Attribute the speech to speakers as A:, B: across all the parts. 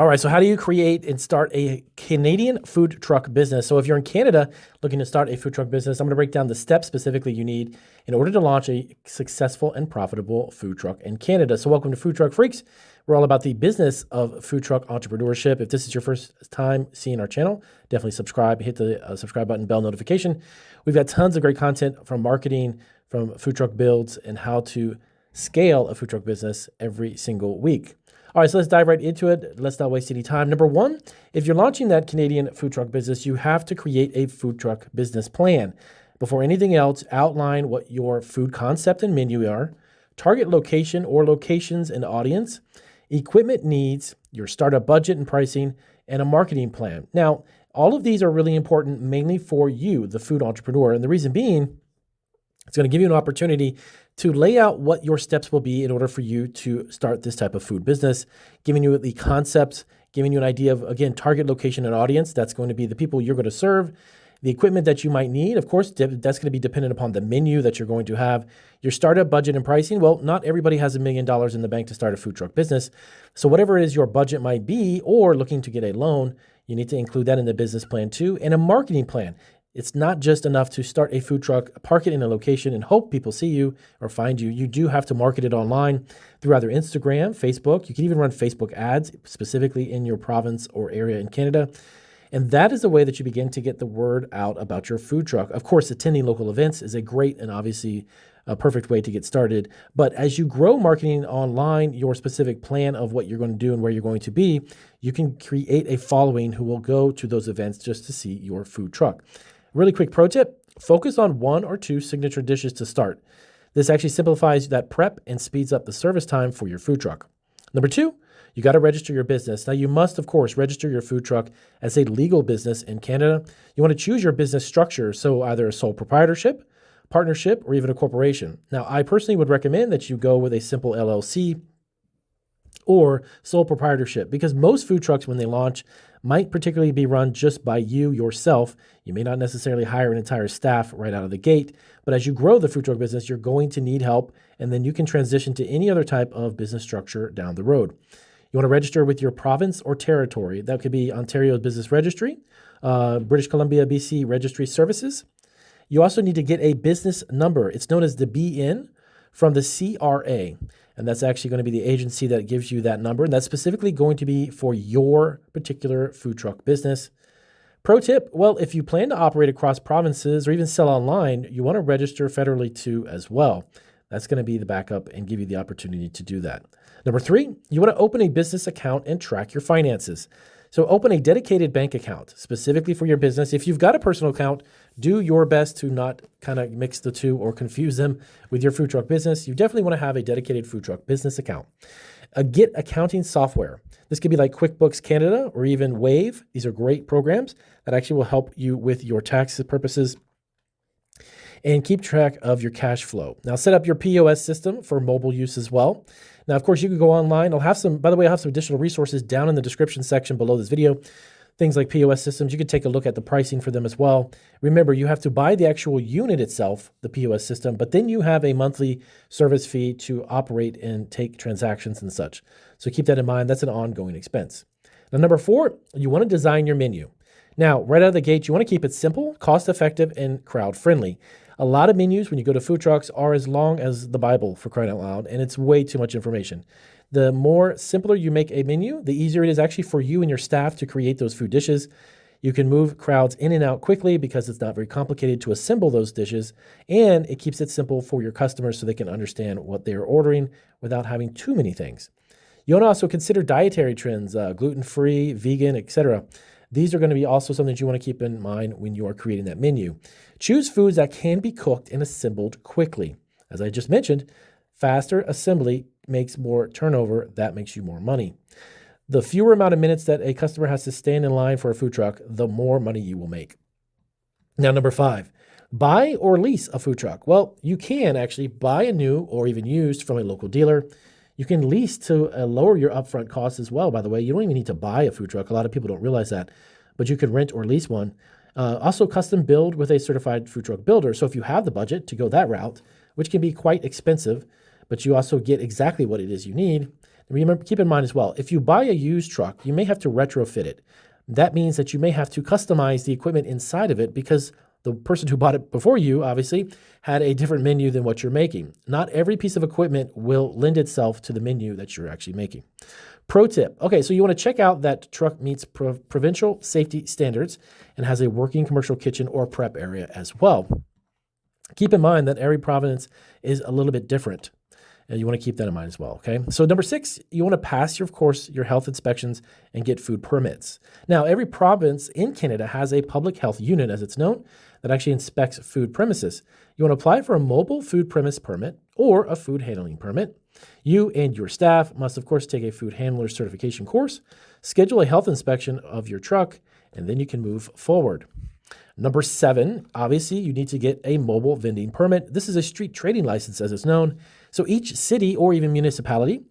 A: All right, so how do you create and start a Canadian food truck business? So if you're in Canada looking to start a food truck business, I'm going to break down the steps specifically you need in order to launch a successful and profitable food truck in Canada. So welcome to Food Truck Freaks. We're all about the business of food truck entrepreneurship. If this is your first time seeing our channel, definitely subscribe, hit the subscribe button, bell notification. We've got tons of great content from marketing, from food truck builds, and how to scale a food truck business every single week. All right, so let's dive right into it. Let's not waste any time. Number one, if you're launching that Canadian food truck business, you have to create a food truck business plan. Before anything else, outline what your food concept and menu are, target location or locations and audience, equipment needs, your startup budget and pricing, and a marketing plan. Now, all of these are really important mainly for you, the food entrepreneur. And the reason being, it's going to give you an opportunity to lay out what your steps will be in order for you to start this type of food business, giving you the concepts, giving you an idea of, again, target location and audience. That's going to be the people you're going to serve, the equipment that you might need. Of course, that's going to be dependent upon the menu that you're going to have, your startup budget and pricing. Well, not everybody has $1 million in the bank to start a food truck business. So whatever it is your budget might be, or looking to get a loan, you need to include that in the business plan too, and a marketing plan. It's not just enough to start a food truck, park it in a location, and hope people see you or find you. You do have to market it online through either Instagram, Facebook. You can even run Facebook ads specifically in your province or area in Canada. And that is the way that you begin to get the word out about your food truck. Of course, attending local events is a great and obviously a perfect way to get started. But as you grow marketing online, your specific plan of what you're going to do and where you're going to be, you can create a following who will go to those events just to see your food truck. Really quick pro tip, focus on 1 or 2 signature dishes to start. This actually simplifies that prep and speeds up the service time for your food truck. Number 2, you got to register your business. Now you must, of course, register your food truck as a legal business in Canada. You want to choose your business structure, so either a sole proprietorship, partnership, or even a corporation. Now I personally would recommend that you go with a simple LLC or sole proprietorship, because most food trucks, when they launch, might particularly be run just by you yourself. You may not necessarily hire an entire staff right out of the gate, but as you grow the food truck business, you're going to need help, and then you can transition to any other type of business structure down the road. You want to register with your province or territory. That could be Ontario Business Registry, British Columbia, BC Registry Services. You also need to get a business number. It's known as the BN from the CRA. And that's actually going to be the agency that gives you that number. And that's specifically going to be for your particular food truck business. Pro tip, well, if you plan to operate across provinces or even sell online, you want to register federally too as well. That's going to be the backup and give you the opportunity to do that. Number 3, you want to open a business account and track your finances. So open a dedicated bank account specifically for your business. If you've got a personal account, do your best to not kind of mix the two or confuse them with your food truck business. You definitely want to have a dedicated food truck business account. Get accounting software. This could be like QuickBooks Canada or even Wave. These are great programs that actually will help you with your tax purposes and keep track of your cash flow. Now set up your POS system for mobile use as well. Now, of course, you can go online. I'll have some additional resources down in the description section below this video. Things like POS systems, you can take a look at the pricing for them as well. Remember, you have to buy the actual unit itself, the POS system, but then you have a monthly service fee to operate and take transactions and such. So keep that in mind. That's an ongoing expense. Now, number 4, you want to design your menu. Now, right out of the gate, you want to keep it simple, cost-effective, and crowd-friendly. A lot of menus when you go to food trucks are as long as the Bible, for crying out loud, and it's way too much information. The more simpler you make a menu, the easier it is actually for you and your staff to create those food dishes. You can move crowds in and out quickly because it's not very complicated to assemble those dishes, and it keeps it simple for your customers so they can understand what they're ordering without having too many things. You want to also consider dietary trends, gluten-free, vegan, etc. These are going to be also something that you want to keep in mind when you are creating that menu. Choose foods that can be cooked and assembled quickly. As I just mentioned, faster assembly makes more turnover. That makes you more money. The fewer amount of minutes that a customer has to stand in line for a food truck, the more money you will make. Now, number 5, buy or lease a food truck. Well, you can actually buy a new or even used from a local dealer. You can lease to lower your upfront costs as well, by the way. You don't even need to buy a food truck. A lot of people don't realize that, but you can rent or lease one. Also custom build with a certified food truck builder. So if you have the budget to go that route, which can be quite expensive, but you also get exactly what it is you need. Remember, keep in mind as well, if you buy a used truck, you may have to retrofit it. That means that you may have to customize the equipment inside of it because the person who bought it before you, obviously, had a different menu than what you're making. Not every piece of equipment will lend itself to the menu that you're actually making. Pro tip. Okay, so you want to check out that truck meets provincial safety standards and has a working commercial kitchen or prep area as well. Keep in mind that every province is a little bit different. And you want to keep that in mind as well, okay? So number 6, you want to pass, your health inspections and get food permits. Now, every province in Canada has a public health unit, as it's known, that actually inspects food premises. You want to apply for a mobile food premise permit or a food handling permit. You and your staff must, of course, take a food handler certification course, schedule a health inspection of your truck, and then you can move forward. Number 7, obviously, you need to get a mobile vending permit. This is a street trading license, as it's known. So each city or even municipality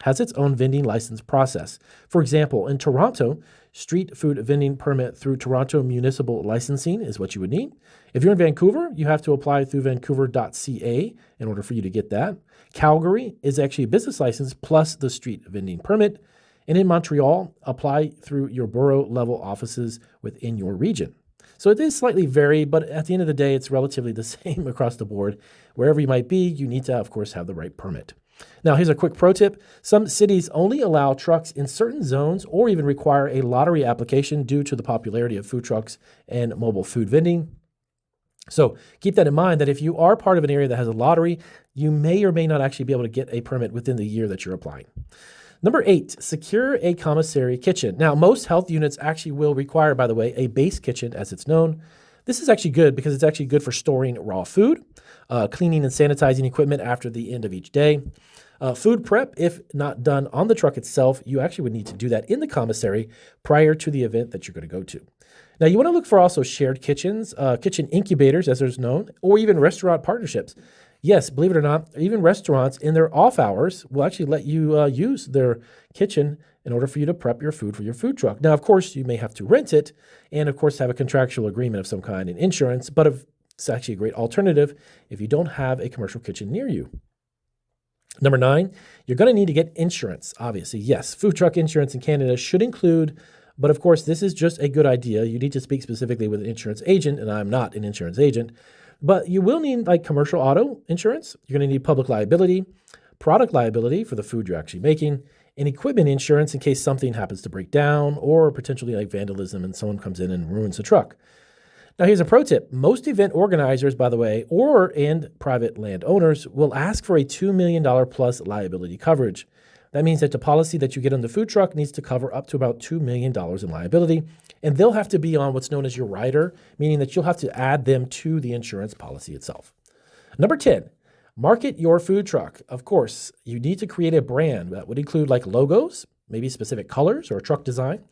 A: has its own vending license process. For example, in Toronto, street food vending permit through Toronto Municipal Licensing is what you would need. If you're in Vancouver, you have to apply through vancouver.ca in order for you to get that. Calgary is actually a business license plus the street vending permit. And in Montreal, apply through your borough level offices within your region. So it is slightly varied, but at the end of the day, it's relatively the same across the board. Wherever you might be, you need to, of course, have the right permit. Now, here's a quick pro tip. Some cities only allow trucks in certain zones or even require a lottery application due to the popularity of food trucks and mobile food vending. So keep that in mind that if you are part of an area that has a lottery, you may or may not actually be able to get a permit within the year that you're applying. Number 8, secure a commissary kitchen. Now, most health units actually will require, by the way, a base kitchen, as it's known. This is actually good because it's actually good for storing raw food, cleaning and sanitizing equipment after the end of each day. Food prep, if not done on the truck itself, you actually would need to do that in the commissary prior to the event that you're going to go to. Now, you want to look for also shared kitchens, kitchen incubators, as there's known, or even restaurant partnerships. Yes, believe it or not, even restaurants in their off hours will actually let you use their kitchen in order for you to prep your food for your food truck. Now, of course, you may have to rent it and, of course, have a contractual agreement of some kind and insurance, but it's actually a great alternative if you don't have a commercial kitchen near you. Number 9, you're going to need to get insurance, obviously. Yes, food truck insurance in Canada should include, but of course, this is just a good idea. You need to speak specifically with an insurance agent, and I'm not an insurance agent. But you will need like commercial auto insurance. You're going to need public liability, product liability for the food you're actually making, and equipment insurance in case something happens to break down or potentially like vandalism and someone comes in and ruins the truck. Now, here's a pro tip. Most event organizers, by the way, and private landowners will ask for a $2 million plus liability coverage. That means that the policy that you get on the food truck needs to cover up to about $2 million in liability, and they'll have to be on what's known as your rider, meaning that you'll have to add them to the insurance policy itself. Number 10, market your food truck. Of course, you need to create a brand that would include like logos, maybe specific colors or a truck design.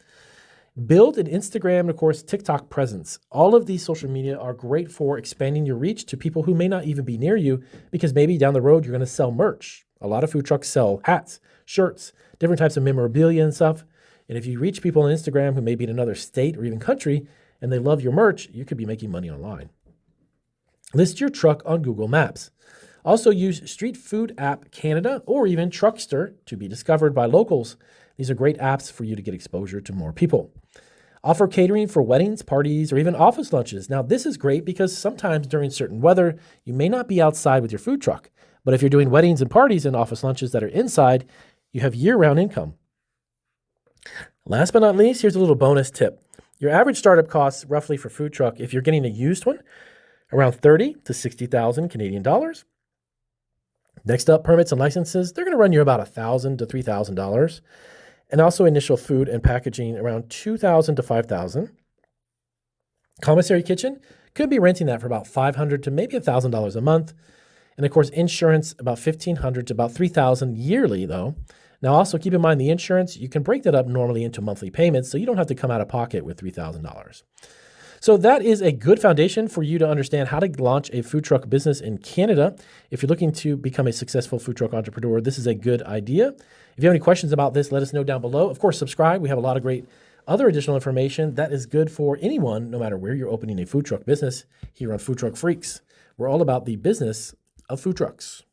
A: Build an Instagram and, of course, TikTok presence. All of these social media are great for expanding your reach to people who may not even be near you because maybe down the road you're going to sell merch. A lot of food trucks sell hats, shirts, different types of memorabilia and stuff. And if you reach people on Instagram who may be in another state or even country and they love your merch, you could be making money online. List your truck on Google Maps. Also use Street Food App Canada or even Truckster to be discovered by locals. These are great apps for you to get exposure to more people. Offer catering for weddings, parties, or even office lunches. Now, this is great because sometimes during certain weather, you may not be outside with your food truck. But if you're doing weddings and parties and office lunches that are inside, you have year-round income. Last but not least, here's a little bonus tip. Your average startup costs roughly for food truck, if you're getting a used one, around 30 to 60,000 Canadian dollars. Next up, permits and licenses, they're going to run you about $1,000 to $3,000. And also initial food and packaging around $2,000 to $5,000. Commissary kitchen, could be renting that for about $500 to maybe $1,000 a month. And of course, insurance about $1,500 to about $3,000 yearly though. Now also keep in mind the insurance, you can break that up normally into monthly payments so you don't have to come out of pocket with $3,000. So that is a good foundation for you to understand how to launch a food truck business in Canada. If you're looking to become a successful food truck entrepreneur, this is a good idea. If you have any questions about this, let us know down below. Of course, subscribe. We have a lot of great other additional information that is good for anyone, no matter where you're opening a food truck business here on Food Truck Freaks. We're all about the business of food trucks.